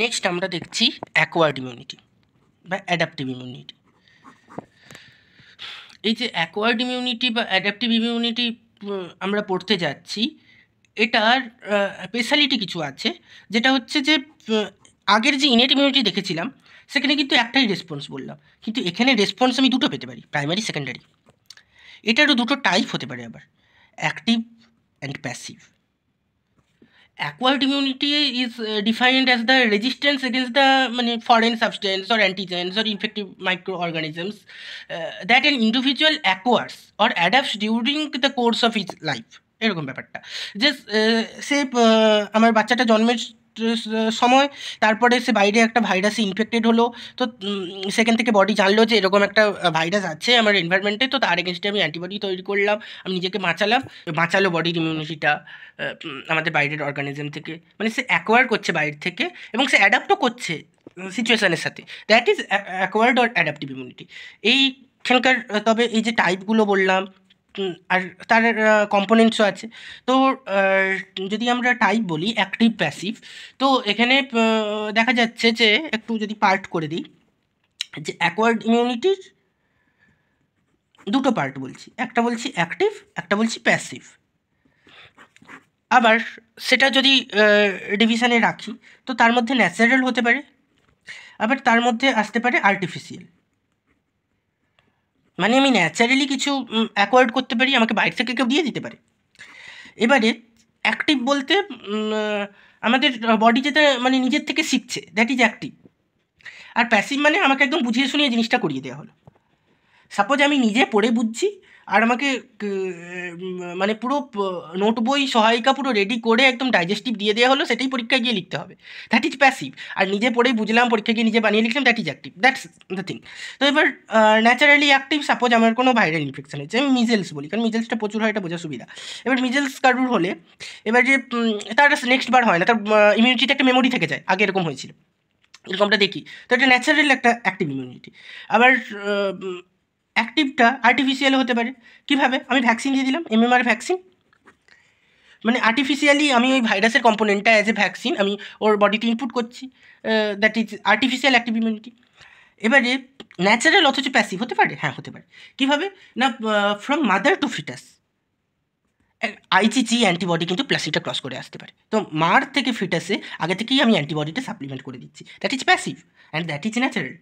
Next আমরা দেখছি acquired immunity বা অ্যাডাপটিভ ইমিউনিটি। এই যে অ্যাকোয়ার্ড ইমিউনিটি বা অ্যাডাপটিভ ইমিউনিটি আমরা পড়তে যাচ্ছি, এটার স্পেশালিটি কিছু আছে, যেটা হচ্ছে যে আগের যে ইনেট ইমিউনিটি দেখেছিলাম সেখানে কিন্তু একটাই রেসপন্স বললাম, কিন্তু এখানে রেসপন্স আমি দুটো পেতে পারি, প্রাইমারি সেকেন্ডারি। এটারও দুটো টাইপ হতে পারে আবার, active and passive. Acquired immunity is defined as the resistance against the foreign substance or antigens or infective microorganisms that an individual acquires or adapts during the course of its life. এরকম ব্যাপারটা যে সে আমার বাচ্চাটা জন্মের সময়, তারপরে সে বাইরে একটা ভাইরাসে ইনফেক্টেড হলো, তো সেখান থেকে বডি জানলো যে এরকম একটা ভাইরাস আছে আমার এনভায়রনমেন্টে, তো তার এগেনস্টে আমি অ্যান্টিবডি তৈরি করলাম, আমি নিজেকে বাঁচালো বডির ইমিউনিটিটা আমাদের বাইরের অর্গানিজম থেকে, মানে সে অ্যাকোয়ার করছে বাইরে থেকে এবং সে অ্যাডাপ্টও করছে সিচুয়েশনের সাথে। That is acquired or adaptive immunity. এইখানকার তবে এই যে টাইপগুলো বললাম আর তার কম্পোনেন্টসও আছে। তো যদি আমরা টাইপ বলি অ্যাক্টিভ প্যাসিভ, তো এখানে দেখা যাচ্ছে যে একটু যদি পার্ট করে দিই, যে অ্যাকোয়ার্ড ইমিউনিটির দুটো পার্ট বলছি, একটা বলছি অ্যাক্টিভ, একটা বলছি প্যাসিভ। আবার সেটা যদি ডিভিশনে রাখি, তো তার মধ্যে ন্যাচারাল হতে পারে, আবার তার মধ্যে আসতে পারে আর্টিফিশিয়াল। মানে আমি ন্যাচারালি কিছু অ্যাকোয়ার্ড করতে পারি, আমাকে বাইরে থেকে কেউ দিয়ে দিতে পারে। এবারে অ্যাক্টিভ বলতে আমাদের বডি যেটা মানে নিজের থেকে শিখছে, দ্যাট ইজ অ্যাক্টিভ। আর প্যাসিভ মানে আমাকে একদম বুঝিয়ে শুনিয়ে জিনিসটা করিয়ে দেওয়া হলো। সাপোজ আমি নিজে পড়ে বুঝছি আর আমাকে মানে পুরো নোট বই সহায়িকা পুরো রেডি করে একদম ডাইজেস্টিভ দিয়ে দেওয়া হলো, সেটাই পরীক্ষায় গিয়ে লিখতে হবে, দ্যাট ইজ প্যাসিভ। আর নিজে পড়েই বুঝলাম, পরীক্ষা গিয়ে নিজে বানিয়ে লিখলাম, that is active. That's the thing. তো এবার ন্যাচারালি অ্যাক্টিভ, সাপোজ আমার কোনো ভাইরাল ইনফেকশন হয়েছে, আমি মিজেলস বলি, কারণ মিজেলসটা প্রচুর হয়, এটা বোঝা সুবিধা। এবার মিজেলস কারুর হলে এবার যে তার নেক্সট বার হয় না, তার ইমিউনিটিতে একটা মেমোরি থেকে যায় আগে এরকম হয়েছিল, এরকমটা দেখি। তো এটা ন্যাচারাল একটা অ্যাক্টিভ ইমিউনিটি। আবার অ্যাক্টিভটা আর্টিফিশিয়াল হতে পারে। কীভাবে? আমি ভ্যাকসিন দিয়ে দিলাম, এমএমআর ভ্যাকসিন, মানে আর্টিফিশিয়ালি আমি ওই ভাইরাসের কম্পোনেন্টটা অ্যাজ এ ভ্যাকসিন আমি ওর বডিতে ইনপুট করছি, that is artificial active immunity. এবারে ন্যাচারাল অথচ প্যাসিভ হতে পারে, হ্যাঁ হতে পারে। কীভাবে? না, from mother to foetus IgG antibody কিন্তু প্লাসিটা ক্রস করে আসতে পারে। তো মার থেকে ফিটাসে আগে থেকেই আমি অ্যান্টিবডিটা সাপ্লিমেন্ট করে দিচ্ছি, that is passive and that is natural.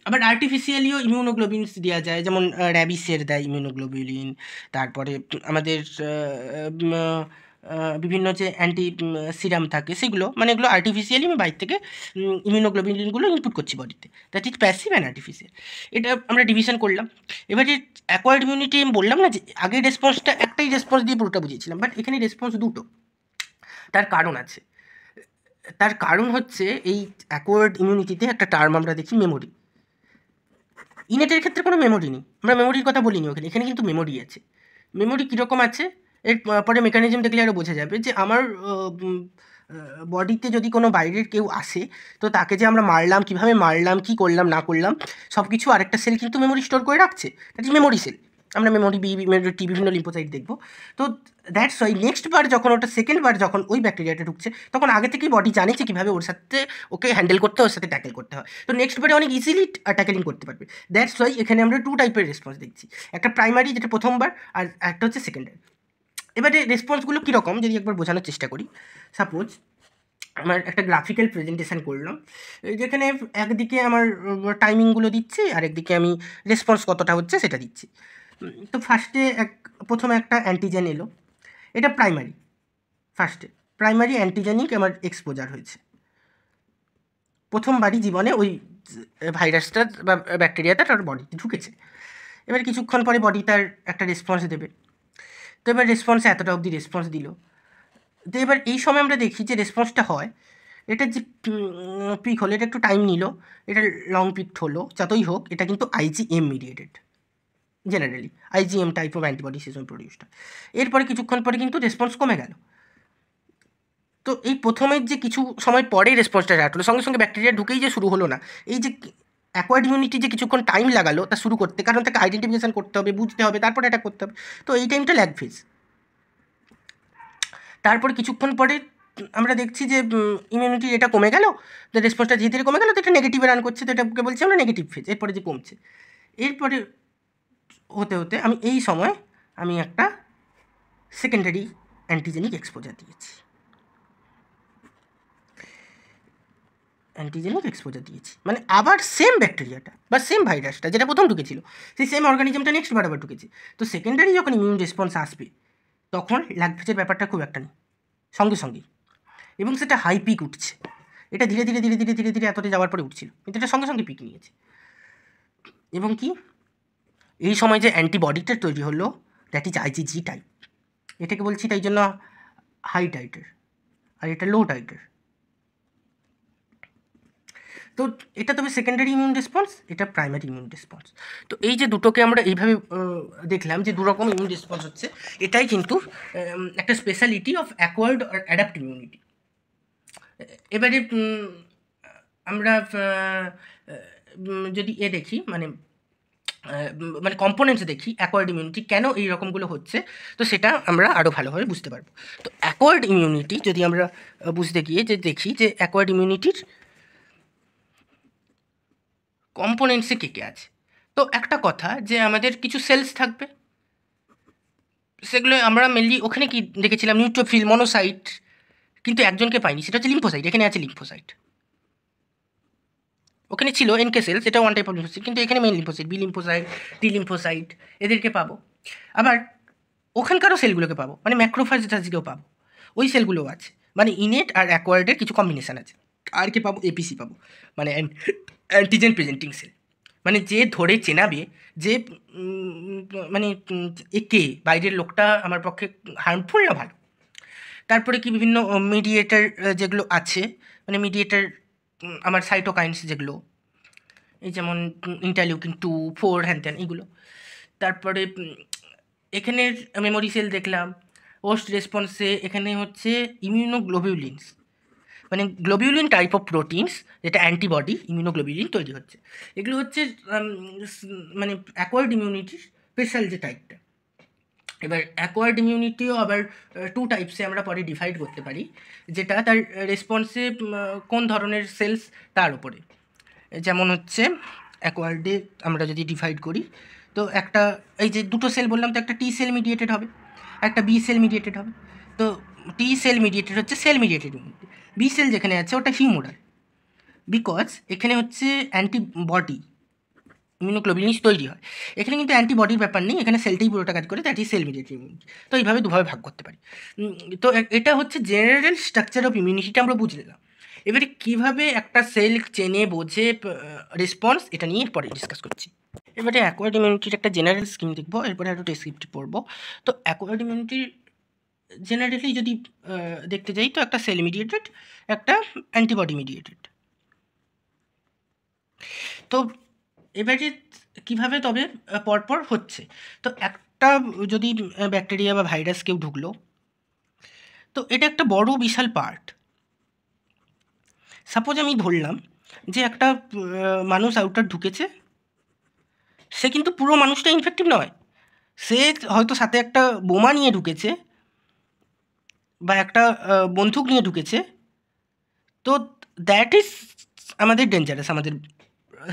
আবার আর্টিফিশিয়ালিও ইমিউনোগ্লোবিনস দেওয়া যায়, যেমন র্যাবিসের দেয় ইমিউনোগ্লোবিলিন, তারপরে আমাদের বিভিন্ন যে অ্যান্টি সিরাম থাকে সেগুলো, মানে এগুলো আর্টিফিশিয়ালি আমি বাইরে থেকে ইমিউনোগ্লোবিলিনগুলো ইনপুট করছি বডিতে, that is passive and artificial. এটা আমরা ডিভিশন করলাম। এবারে অ্যাকোয়ার্ড ইমিউনিটি আমি বললাম না যে আগের রেসপন্সটা একটাই রেসপন্স দিয়ে পুরোটা বুঝিয়েছিলাম, বাট এখানে রেসপন্স দুটো। তার কারণ আছে, তার কারণ হচ্ছে এই অ্যাকোয়ার্ড ইমিউনিটিতে একটা টার্ম আমরা দেখি মেমোরি। ইনেটের ক্ষেত্রে কোনো মেমোরি নেই, আমরা মেমোরির কথা বলিনি ওখানে, এখানে কিন্তু মেমোরি আছে। মেমোরি কীরকম আছে এর পরে মেকানিজম দেখলে আরও বোঝা যাবে, যে আমার বডিতে যদি কোনো বাইরের কেউ আসে, তো তাকে যে আমরা মারলাম, কীভাবে মারলাম, কী করলাম না করলাম, সব কিছু আরেকটা সেল কিন্তু মেমোরি স্টোর করে রাখছে, দ্যাট ইজ মেমোরি সেল। আমরা মেমোরি বিভিন্ন লিম্ফোসাইট দেখবো। তো দ্যাটস ওয়াই নেক্সট বার যখন ওটা সেকেন্ড বার যখন ওই ব্যাকটেরিয়াটা ঢুকছে, তখন আগে থেকেই বডি জানে যে কীভাবে ওর সাথে ওকে হ্যান্ডেল করতে হয়, ওর সাথে ট্যাকেল করতে হয়, তো নেক্সট বারে অনেক ইজিলি ট্যাকেলিং করতে পারবে। দ্যাটস ওয়াই এখানে আমরা টু টাইপের রেসপন্স দেখছি, একটা প্রাইমারি যেটা প্রথমবার, আর একটা হচ্ছে সেকেন্ডারি। এবারে রেসপন্সগুলো কীরকম যদি একবার বোঝানোর চেষ্টা করি, সাপোজ আমার একটা গ্রাফিক্যাল প্রেজেন্টেশন করলাম, যেখানে একদিকে আমার টাইমিংগুলো দিচ্ছি আর একদিকে আমি রেসপন্স কতটা হচ্ছে সেটা দিচ্ছি। তো প্রথমে একটা অ্যান্টিজেন এলো, এটা প্রাইমারি, প্রাইমারি অ্যান্টিজেনিক আমার এক্সপোজার হয়েছে, প্রথমবারই জীবনে ওই ভাইরাসটা বা ব্যাকটেরিয়াটা তার বডিতে ঢুকেছে। এবার কিছুক্ষণ পরে বডি তার একটা রেসপন্স দেবে, তো এবার রেসপন্সে এতটা অবধি রেসপন্স দিল। তো এবার এই সময় আমরা দেখি যে রেসপন্সটা হয়, এটার যে পিক হলো এটা একটু টাইম নিল, এটা লং পিক হলো, যতই হোক এটা কিন্তু IgM mediated, generally IgM type of antibody সে সময় প্রডিউসড হয়। এরপরে কিছুক্ষণ পরে কিন্তু রেসপন্স কমে গেল। তো এই প্রথমের যে কিছু সময় পরেই রেসপন্সটা স্টার্ট হলো, সঙ্গে সঙ্গে ব্যাকটেরিয়া ঢুকেই যে শুরু হলো না, এই যে অ্যাকোয়ার্ড ইমিউনিটি যে কিছুক্ষণ টাইম লাগালো তা শুরু করতে, কারণ তাকে আইডেন্টিফিকেশান করতে হবে, বুঝতে হবে, তারপরে অ্যাটাক করতে হবে, তো এই টাইমটা ল্যাগ ফেজ। তারপরে কিছুক্ষণ পরে আমরা দেখছি যে ইমিউনিটি এটা কমে গেল, তো রেসপন্সটা ধীরে ধীরে কমে গেল, তো এটা নেগেটিভে রান করছে, তো এটাকে বলছি আমরা নেগেটিভ ফেজ। এরপরে যে কমছে, এরপরে হতে হতে এই সময় আমি একটা সেকেন্ডারি অ্যান্টিজেনিক এক্সপোজার দিয়েছি, মানে আবার সেম ব্যাকটেরিয়াটা বা সেম ভাইরাসটা যেটা প্রথম ঢুকেছিল, সেই সেম অর্গানিজমটা নেক্সট বার আবার ঢুকেছে। তো সেকেন্ডারি যখন ইমিউন রেসপন্স আসবে তখন ল্যাগ ফেজের ব্যাপারটা খুব একটা নেই, সঙ্গে সঙ্গেই, এবং সেটা হাই পিক উঠছে। এটা ধীরে ধীরে ধীরে ধীরে ধীরে ধীরে এতটা যাওয়ার পরে উঠছিল, কিন্তু এটা সঙ্গে সঙ্গে পিক নিয়েছে। এবং কি এই সময় যে অ্যান্টিবডিটা তৈরি হলো, দ্যাট ইজ আইজিজি টাইপ, এটাকে বলছি তাই জন্য হাই টাইটের, আর এটা লো টাইটের। তো এটা তবে সেকেন্ডারি ইমিউন রেসপন্স, এটা প্রাইমারি ইমিউন রেসপন্স। তো এই যে দুটোকে আমরা এইভাবে দেখলাম যে দুরকম ইমিউন রেসপন্স হচ্ছে, এটাই কিন্তু একটা স্পেশালিটি অফ অ্যাকোয়ার্ড আর অ্যাডাপ্ট ইমিউনিটি। এবারে আমরা যদি দেখি মানে কম্পোনেন্টস দেখি অ্যাকোয়ার্ড ইমিউনিটি কেন এই রকমগুলো হচ্ছে, তো সেটা আমরা আরও ভালোভাবে বুঝতে পারবো। তো অ্যাকোয়ার্ড ইমিউনিটি যদি আমরা বুঝতে গিয়ে যে দেখি যে অ্যাকোয়ার্ড ইমিউনিটির কম্পোনেন্টসে কে আছে, তো একটা কথা যে আমাদের কিছু সেলস থাকবে, সেগুলো আমরা মেনলি ওখানে কি দেখেছিলাম নিউট্রোফিল, মনোসাইট, কিন্তু একজনকে পাইনি, সেটা হচ্ছে লিম্ফোসাইট। এখানে আছে লিম্ফোসাইট, ওখানে ছিল এনকে সেলস, এটা ওয়ান টাইপ অফ লিম্ফোসাইট, কিন্তু এখানে main lymphocyte, B lymphocyte, T lymphocyte, এদেরকে পাবো। আবার ওখানকারও সেলগুলোকে পাবো, মানে ম্যাক্রোফাজটাসকেও পাবো, ওই সেলগুলোও আছে, মানে ইনেট আর অ্যাকোয়ার্ডের কিছু কম্বিনেশান আছে। আর কে পাবো? এপিসি পাবো, মানে অ্যান্টিজেন প্রেজেন্টিং সেল, মানে যে ধরে চেনাবে যে মানে কে বাইরের লোকটা আমার পক্ষে হার্মফুল না ভালো। তারপরে কি বিভিন্ন মিডিয়েটার যেগুলো আছে, মানে মিডিয়েটার আমার সাইটোকাইন্স যেগুলো, এই যেমন ইন্টারলিউকিন 2, 4 হ্যান ত্যান এইগুলো। তারপরে এখানের মেমোরি সেল দেখলাম। হোস্ট রেসপন্সে এখানে হচ্ছে ইমিউনোগ্লোবিউলিনস, মানে গ্লোবিউলিন টাইপ অফ প্রোটিনস, যেটা অ্যান্টিবডি ইমিউনোগ্লোবিউলিন তৈরি হচ্ছে। এগুলো হচ্ছে মানে অ্যাকোয়ার্ড ইমিউনিটির স্পেশাল যে টাইপটা। এবার অ্যাকোয়ার্ড ইমিউনিটিও আবার 2 টাইপসে আমরা পরে ডিভাইড করতে পারি, যেটা তার রেসপন্সে কোন ধরনের সেলস তার উপরে। যেমন হচ্ছে অ্যাকোয়ার্ডে আমরা যদি ডিভাইড করি, তো একটা এই যে দুটো সেল বললাম, তো একটা টি সেল মিডিয়েটেড হবে, একটা বি সেল মিডিয়েটেড হবে। তো টি সেল মিডিয়েটেড হচ্ছে cell mediated immunity. B cell যেখানে আছে ওটা হিউমোরাল, বিকজ এখানে হচ্ছে অ্যান্টিবডি ইমিউনোগ্লোবিউলিনস তৈরি হয়। এখানে কিন্তু অ্যান্টিবডির ব্যাপার নেই, এখানে সেলটাই পুরোটা কাজ করে, that is sell mediated immunity. তো এইভাবে দুভাবে ভাগ করতে পারি। তো এটা হচ্ছে জেনারেল স্ট্রাকচার অফ ইমিউনিটিটা আমরা বুঝলাম। এবারে কীভাবে একটা সেল চেনে বোঝে রেসপন্স, এটা নিয়ে পরে ডিসকাস করছি। এবারে অ্যাকোয়ার্ড ইমিউনিটির একটা জেনারেল স্কিম দেখবো, এরপরে একটু ডেসক্রিপটিভ পড়বো। তো অ্যাকোয়ার্ড ইমিউনিটির জেনারেলি যদি দেখতে যাই, তো একটা সেল মিডিয়েটেড, একটা অ্যান্টিবডি মিডিয়েটেড। তো এবারে কীভাবে তবে পরপর হচ্ছে, তো একটা যদি ব্যাকটেরিয়া বা ভাইরাস কেউ ঢুকলো, তো এটা একটা বড় বিশাল পার্ট। সাপোজ আমি ধরলাম যে একটা মানুষ আউটার ঢুকেছে, সে কিন্তু পুরো মানুষটা ইনফেক্টিভ নয়, সে হয়তো সাথে একটা বোমা নিয়ে ঢুকেছে বা একটা বন্দুক নিয়ে ঢুকেছে, তো দ্যাট ইজ আমাদের ডেঞ্জারাস আমাদের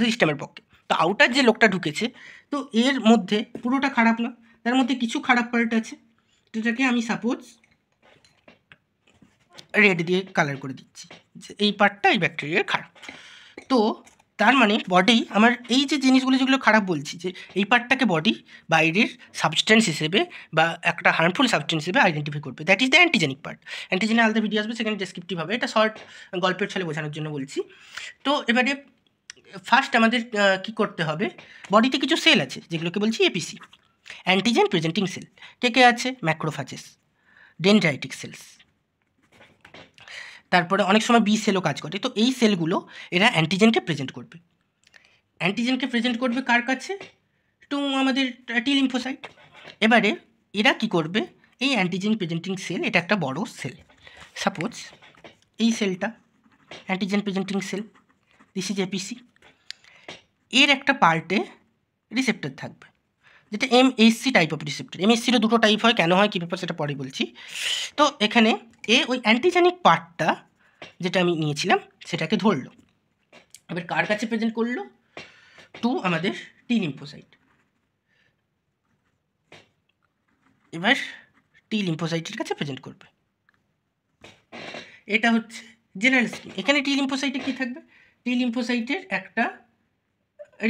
সিস্টেমের পক্ষে। তো আউটার যে লোকটা ঢুকেছে, তো এর মধ্যে পুরোটা খারাপ না, তার মধ্যে কিছু খারাপ পার্ট আছে, যেটাকে আমি সাপোজ রেড দিয়ে কালার করে দিচ্ছি, যে এই পার্টটা এই ব্যাকটেরিয়ার খারাপ। তো তার মানে বডি আমার এই যে জিনিসগুলো যেগুলো খারাপ বলছি, যে এই পার্টটাকে বডি বাইরের সাবস্টেন্স হিসেবে বা একটা হার্মফুল সাবস্টেন্স হিসেবে আইডেন্টিফাই করবে, that is the antigenic part. অ্যান্টিজেনের আলাদা ভিডিও আসবে, সেখানে ডেসক্রিপটিভ হবে, এটা শর্ট গল্পের ছলে বোঝানোর জন্য বলছি। তো এবারে ফার্স্ট আমাদের কী করতে হবে, বডিতে কিছু সেল আছে যেগুলোকে বলছি এপিসি, অ্যান্টিজেন প্রেজেন্টিং সেল। কে আছে? ম্যাক্রোফাজেস, ডেনড্রাইটিক সেলস। তারপরে অনেক সময় বি সেলও কাজ করে। তো এই সেলগুলো এরা অ্যান্টিজেনকে প্রেজেন্ট করবে। অ্যান্টিজেনকে প্রেজেন্ট করবে কার কাছে? টু আমাদের টি লিম্ফোসাইট। এবারে এরা কি করবে, এই অ্যান্টিজেন প্রেজেন্টিং সেল, এটা একটা বড় সেল, সাপোজ এই সেলটা antigen presenting cell, this is APC. এর একটা পার্টে রিসেপ্টর থাকবে, যেটা MSC টাইপ অফ রিসেপ্টর। MSCরও দুটো টাইপ হয়, কেন হয় কী ব্যাপার সেটা পরে বলছি। তো এখানে ওই অ্যান্টিজেনিক পার্টটা যেটা আমি নিয়েছিলাম সেটাকে ধরলো, এবার কার কাছে প্রেজেন্ট করলো? টু আমাদের টি লিম্ফোসাইট। এবার টি লিম্ফোসাইটের কাছে প্রেজেন্ট করবে। এটা হচ্ছে জেনারেল স্কিম। এখানে টি লিম্ফোসাইটে কী থাকবে? টি লিম্ফোসাইটের একটা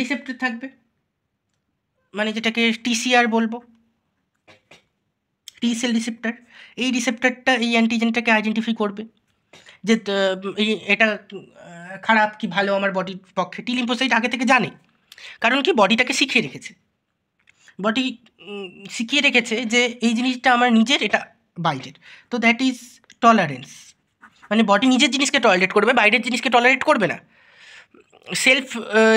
রিসেপ্টর থাকবে, মানে যেটাকে TCR বলবো, টি সেল রিসেপ্টর। এই রিসেপ্টরটা এই অ্যান্টিজেনটাকে আইডেন্টিফাই করবে যে এটা খারাপ কি ভালো আমার বডির পক্ষে। টি লিম্ফোসাইট আগে থেকে জানে, কারণ কি বডিটাকে শিখিয়ে রেখেছে। বডি শিখিয়ে রেখেছে যে এই জিনিসটা আমার নিজের, এটা বাইরের। তো দ্যাট ইজ টলারেন্স, মানে বডি নিজের জিনিসকে টলারেট করবে, বাইরের জিনিসকে টলারেট করবে না। সেলফ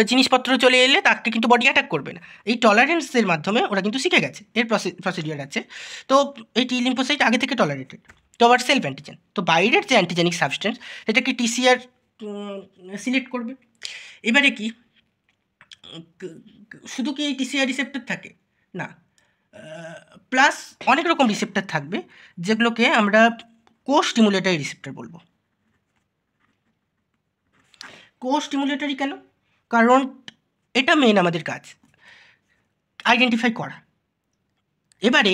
জিনিসপত্র চলে এলে তাকে কিন্তু বডি অ্যাটাক করবে না। এই টলারেন্সের মাধ্যমে ওরা কিন্তু শিখে গেছে, এর প্রসিডিওর আছে। তো এই টি লিম্ফোসাইট আগে থেকে টলারেটেড তো আবার সেলফ অ্যান্টিজেন। তো বাইরের যে অ্যান্টিজেনিক সাবস্টেন্স সেটাকে TCR সিলেক্ট করবে। এবারে কি শুধু কি এই TCR রিসেপ্টর থাকে? না, প্লাস অনেক রকম রিসেপ্টর থাকবে যেগুলোকে আমরা কো-স্টিমুলেটরি রিসেপ্টর বলবো। কো-স্টিমুলেটরি কেন? কারণ এটা মেন আমাদের কাজ, আইডেন্টিফাই করা। এবারে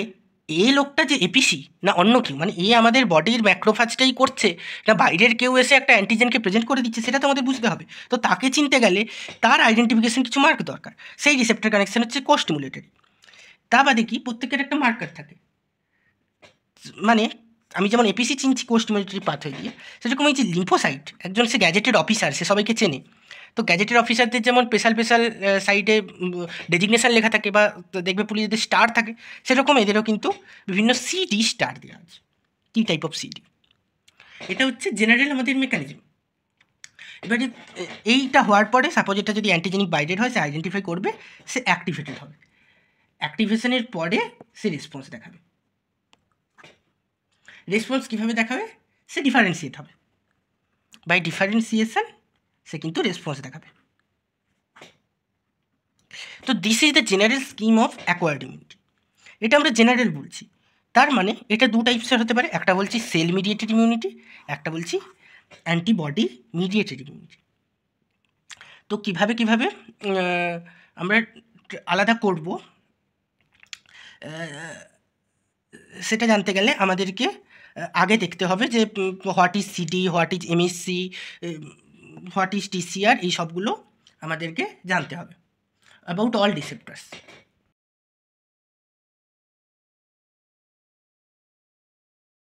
লোকটা যে এপিসি না অন্য কেউ, মানে আমাদের বডির ম্যাক্রোফাজটাই করছে না বাইরের কেউ এসে একটা অ্যান্টিজেনকে প্রেজেন্ট করে দিচ্ছে, সেটা তো আমাদের বুঝতে হবে। তো তাকে চিনতে গেলে তার আইডেন্টিফিকেশন কিছু মার্ক দরকার, সেই রিসেপ্টর কানেকশন হচ্ছে কো-স্টিমুলেটরি। তা বাদে কি প্রত্যেকের একটা মার্কার থাকে, মানে আমি যেমন এপিসি চিনছি কো-স্টিমুলেটরি পাথওয়ে দিয়ে, সেরকম এই যে লিম্ফোসাইট, একজন সে গ্যাজেটেড অফিসার, সে সবাইকে চেনে। তো গ্যাজেটেড অফিসারদের যেমন স্পেশাল সাইডে ডেজিগনেশান লেখা থাকে, বা দেখবে পুলিশদের স্টার থাকে, সেরকম এদেরও কিন্তু বিভিন্ন CD স্টার দেওয়া আছে, কি টাইপ অফ CD। এটা হচ্ছে জেনারেল আমাদের মেকানিজম। এবারে এইটা হওয়ার পরে সাপোজ এটা যদি অ্যান্টিজেনিক বাইরের হয়, সে আইডেন্টিফাই করবে, সে অ্যাক্টিভেটেড হবে। অ্যাক্টিভেশনের পরে সে রেসপন্স দেখাবে। রেসপন্স কীভাবে দেখাবে? সে ডিফারেন্সিয়েট হবে, বাই ডিফারেন্সিয়েশন সে কিন্তু রেসপন্স দেখাবে। তো this is the general scheme of acquired immunity. এটা আমরা জেনারেল বলছি, তার মানে এটা দু টাইপসের হতে পারে। একটা বলছি সেল মিডিয়েটেড ইমিউনিটি, একটা বলছি অ্যান্টিবডি মিডিয়েটেড ইমিউনিটি। তো কীভাবে আমরা আলাদা করব সেটা জানতে গেলে আমাদেরকে আগে দেখতে হবে যে what is CD, what is MSC, what is TCR, এই সবগুলো আমাদেরকে জানতে হবে অ্যাবাউট অল রিসেপ্টার্স।